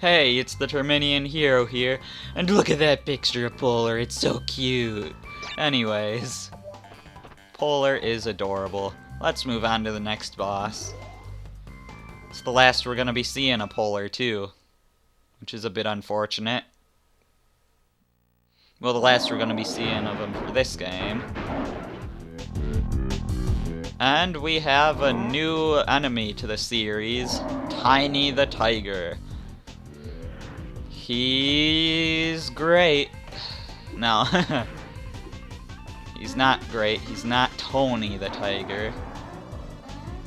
Hey, it's the Terminian hero here, and look at that picture of Polar, it's so cute. Anyways, Polar is adorable. Let's move on to the next boss. It's the last we're gonna be seeing of Polar too, which is a bit unfortunate. Well, the last we're gonna be seeing of him for this game. And we have a new enemy to the series, Tiny the Tiger. He's great. No, he's not great. He's not Tony the Tiger.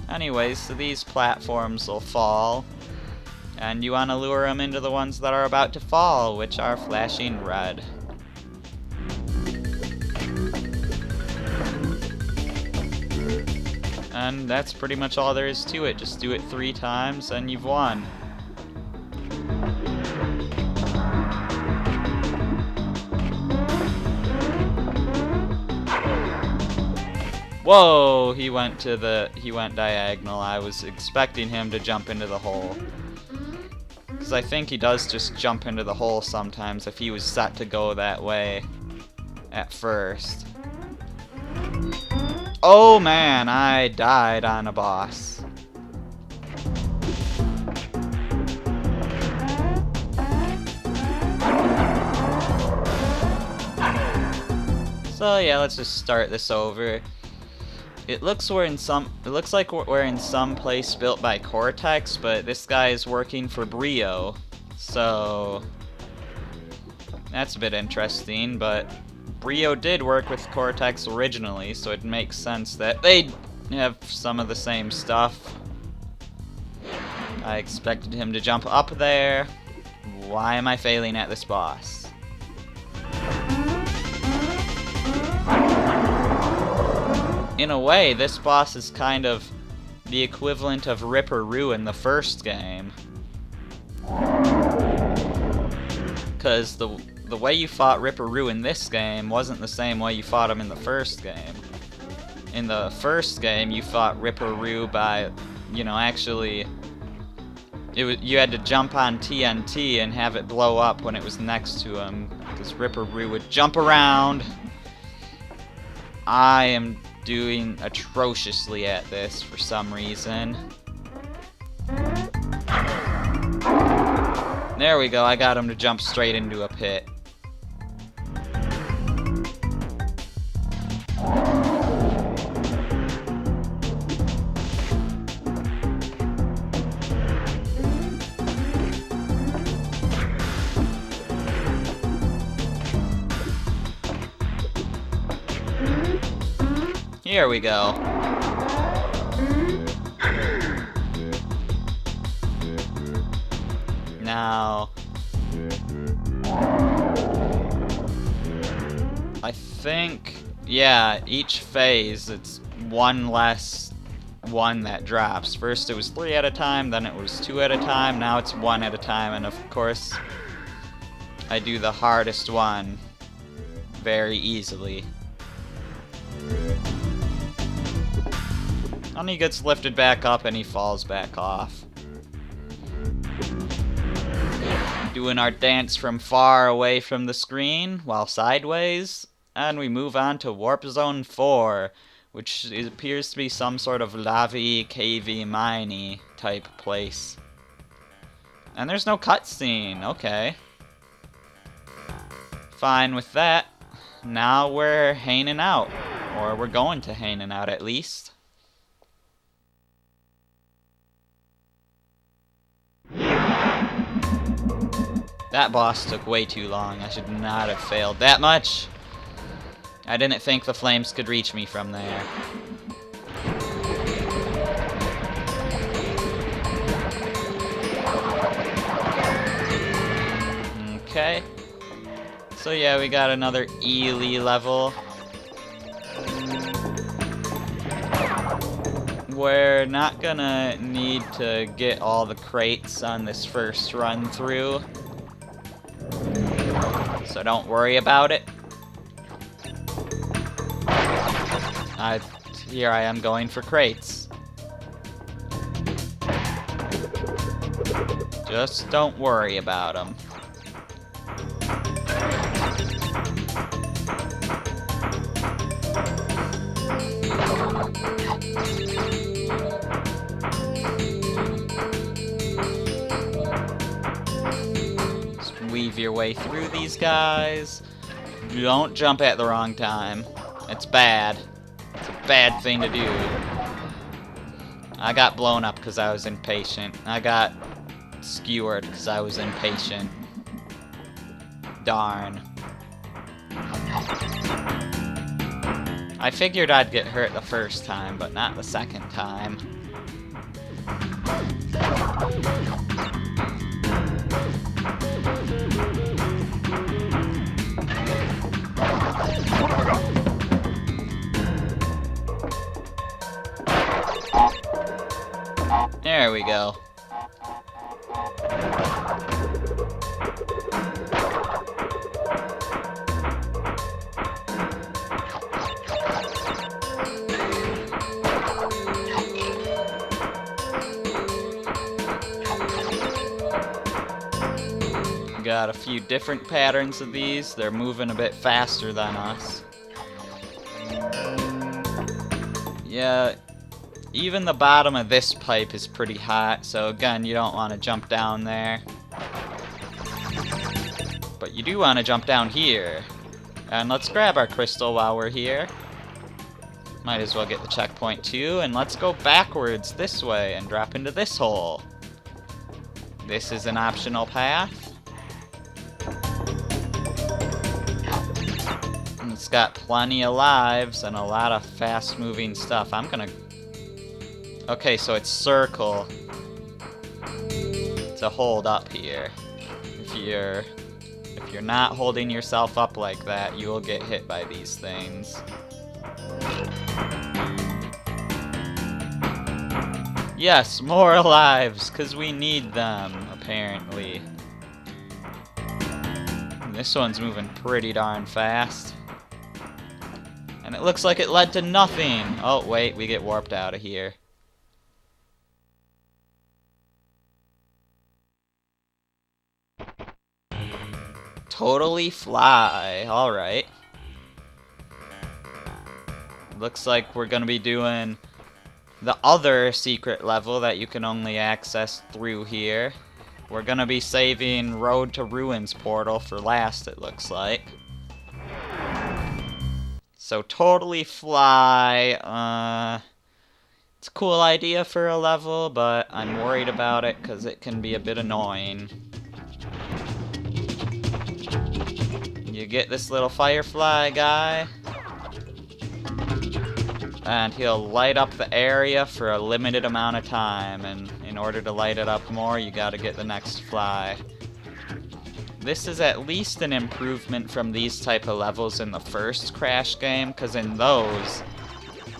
Anyways, so these platforms will fall, and you want to lure them into the ones that are about to fall, which are flashing red. And that's pretty much all there is to it. Just do it 3 times and you've won. Whoa, he went diagonal. I was expecting him to jump into the hole. Because I think he does just jump into the hole sometimes if he was set to go that way at first. Oh man, I died on a boss. So yeah, let's just start this over. It looks like we're in some place built by Cortex, but this guy is working for Brio. So that's a bit interesting, but Brio did work with Cortex originally, so it makes sense that they have some of the same stuff. I expected him to jump up there. Why am I failing at this boss? In a way, this boss is kind of the equivalent of Ripperoo in the first game. Because the way you fought Ripperoo in this game wasn't the same way you fought him in the first game. In the first game, you fought Ripperoo by, actually, you had to jump on TNT and have it blow up when it was next to him, because Ripperoo would jump around. I am doing atrociously at this for some reason. There we go, I got him to jump straight into a pit. Here we go. Now, I think, yeah, each phase, it's one less one that drops. First it was 3 at a time, then it was 2 at a time, now it's 1 at a time, and of course, I do the hardest one very easily. And he gets lifted back up and he falls back off. Doing our dance from far away from the screen while sideways. And we move on to Warp Zone 4, which appears to be some sort of lavy, cavey, miney type place. And there's no cutscene, okay. Fine with that. Now we're hanging out. Or we're going to hanging out at least. That boss took way too long. I should not have failed that much. I didn't think the flames could reach me from there. Okay. So yeah, we got another Ely level. We're not gonna need to get all the crates on this first run through. So don't worry about it. Here I am going for crates. Just don't worry about them. Just weave your way through these guys. Don't jump at the wrong time. It's bad. It's a bad thing to do. I got blown up because I was impatient. I got skewered because I was impatient. Darn. I figured I'd get hurt the first time, but not the second time. There we go. Got a few different patterns of these. They're moving a bit faster than us. Yeah, even the bottom of this pipe is pretty hot, so again, you don't want to jump down there. But you do want to jump down here. And let's grab our crystal while we're here. Might as well get the checkpoint too, and let's go backwards this way and drop into this hole. This is an optional path. It's got plenty of lives and a lot of fast-moving stuff. I'm gonna... Okay, so it's circle to hold up here. If you're not holding yourself up like that, you will get hit by these things. Yes, more lives, because we need them, apparently. This one's moving pretty darn fast. And it looks like it led to nothing. Oh, wait, we get warped out of here. Totally fly. Alright. Looks like we're gonna be doing the other secret level that you can only access through here. We're gonna be saving Road to Ruins portal for last, it looks like. So totally fly, it's a cool idea for a level, but I'm worried about it because it can be a bit annoying. You get this little firefly guy, and he'll light up the area for a limited amount of time, and in order to light it up more, you gotta get the next fly. This is at least an improvement from these type of levels in the first Crash game, because in those,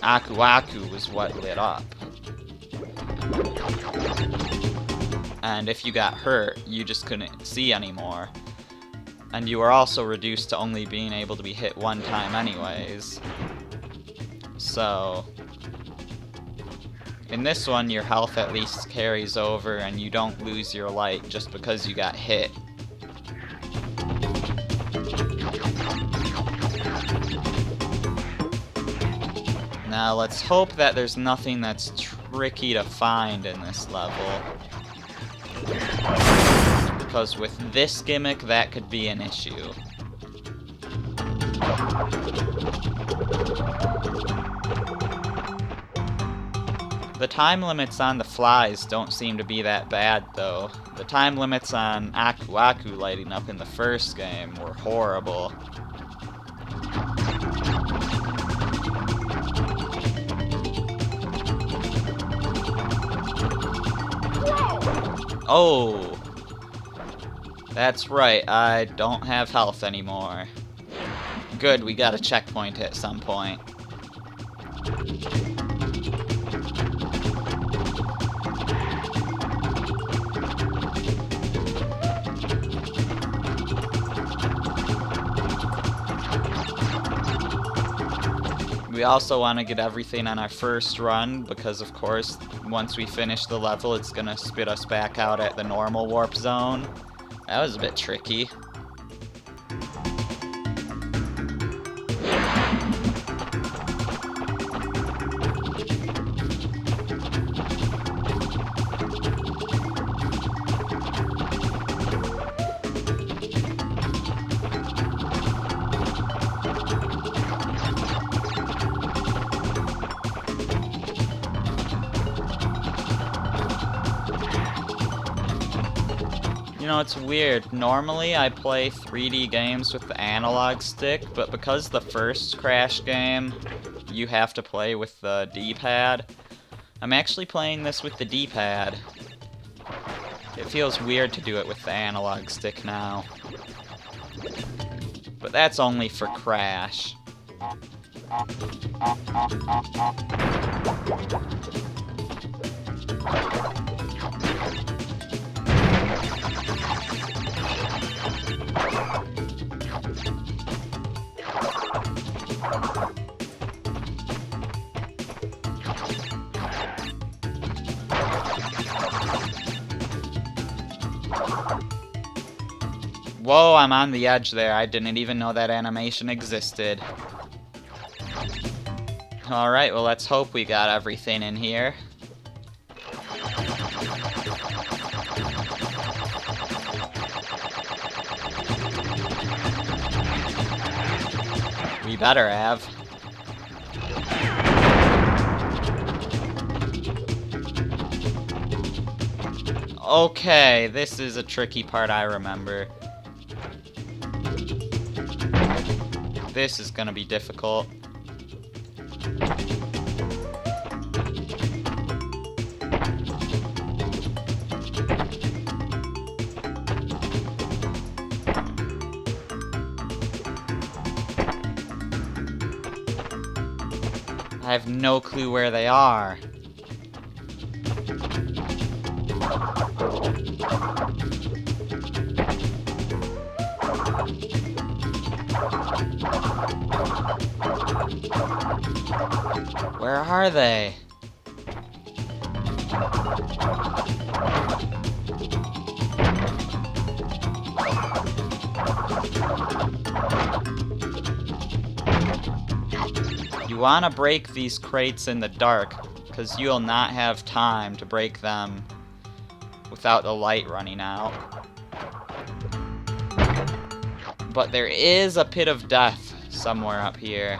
Aku Aku was what lit up. And if you got hurt, you just couldn't see anymore. And you were also reduced to only being able to be hit one time anyways. So, in this one, your health at least carries over and you don't lose your light just because you got hit. Now let's hope that there's nothing that's tricky to find in this level. Because with this gimmick, that could be an issue. The time limits on the flies don't seem to be that bad, though. The time limits on Aku Aku lighting up in the first game were horrible. Oh! That's right, I don't have health anymore. Good, we got a checkpoint at some point. We also want to get everything on our first run, because of course once we finish the level, it's gonna spit us back out at the normal warp zone. That was a bit tricky. You know, it's weird. Normally I play 3D games with the analog stick, but because the first Crash game you have to play with the D-pad, I'm actually playing this with the D-pad. It feels weird to do it with the analog stick now. But that's only for Crash. Whoa, I'm on the edge there. I didn't even know that animation existed. Alright, well let's hope we got everything in here. We better have. Okay, this is a tricky part I remember. This is gonna be difficult. I have no clue where they are. Where are they? You want to break these crates in the dark, because you'll not have time to break them without the light running out. But there is a pit of death somewhere up here.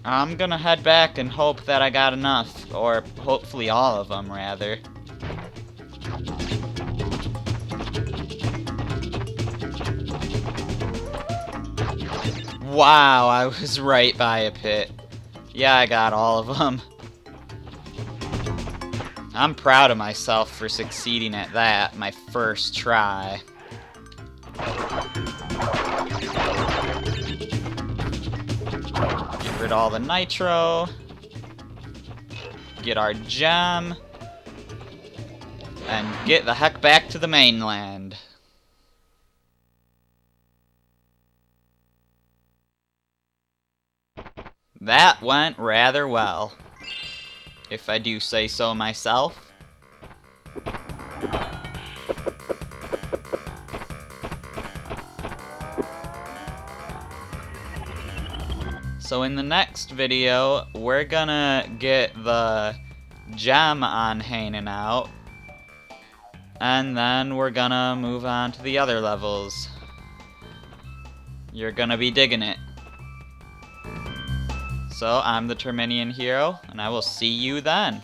I'm gonna head back and hope that I got enough, or hopefully all of them, rather. Wow, I was right by a pit. Yeah, I got all of them. I'm proud of myself for succeeding at that, my first try. Get rid of all the nitro. Get our gem. And get the heck back to the mainland. That went rather well, if I do say so myself. So in the next video, we're gonna get the gem on Hangin out, and then we're gonna move on to the other levels. You're gonna be digging it. So, I'm the Terminian Hero, and I will see you then.